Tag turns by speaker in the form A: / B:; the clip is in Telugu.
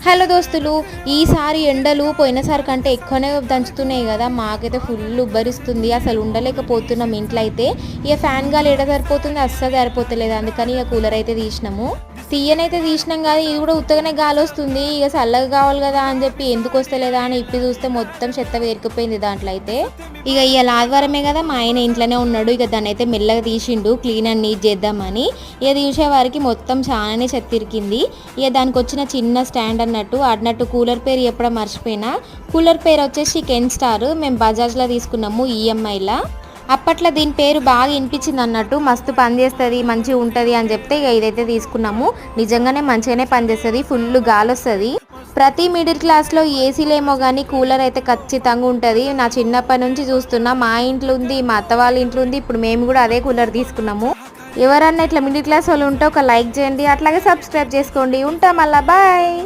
A: హలో దోస్తులు, ఈసారి ఎండలు పోయినసారి కంటే ఎక్కువనే దంచుతున్నాయి కదా. మాకైతే ఫుల్ ఉబ్బరిస్తుంది, అసలు ఉండలేకపోతున్నాం ఇంట్లో అయితే. ఇక ఫ్యాన్ గాలి ఎడ సరిపోతుంది, అస్సలు సరిపోతలేదు. అందుకని ఇక కూలర్ అయితే తీసినాము. తీయనైతే తీసినాం కదా, ఇది కూడా ఉత్తగానే గాలి వస్తుంది. ఇక చల్లగా కావాలి కదా అని చెప్పి ఎందుకు వస్తలేదా అని ఇప్పి చూస్తే మొత్తం చెత్త వేరుకుపోయింది దాంట్లో అయితే. ఇక ఇవాళ ఆదివారమే కదా, మా ఆయన ఇంట్లోనే ఉన్నాడు. ఇక దాన్ని అయితే మెల్లగా తీసిండు, క్లీన్ అండ్ నీట్ చేద్దామని. ఇక తీసే వారికి మొత్తం చాలానే చెత్త ఇరికింది. ఇక దానికి వచ్చిన చిన్న స్టాండ్ అన్నట్టు కూలర్ పేరు చెప్పడం మర్చిపోయినా. కూలర్ పేరు వచ్చేసి కెన్ స్టార్. మేము బజాజ్లో తీసుకున్నాము ఈఎంఐలా. అప్పట్లో దీని పేరు బాగా వినిపించింది అన్నట్టు, మస్తు పని చేస్తుంది, మంచిగా ఉంటుంది అని చెప్తే ఇక ఇదైతే తీసుకున్నాము. నిజంగానే మంచిగానే పనిచేస్తుంది, ఫుల్ గాలి వస్తుంది. ప్రతి మిడిల్ క్లాస్లో ఏసీలేమో కానీ కూలర్ అయితే ఖచ్చితంగా ఉంటుంది. నా చిన్నప్పటి నుంచి చూస్తున్నా, మా ఇంట్లో ఉంది, మా అత్త వాళ్ళ ఇంట్లో ఉంది. ఇప్పుడు మేము కూడా అదే కూలర్ తీసుకున్నాము. ఎవరన్నా ఇట్లా మిడిల్ క్లాస్ వాళ్ళు ఉంటే ఒక లైక్ చేయండి, అట్లాగే సబ్స్క్రైబ్ చేసుకోండి. ఉంటాం మళ్ళా, బాయ్.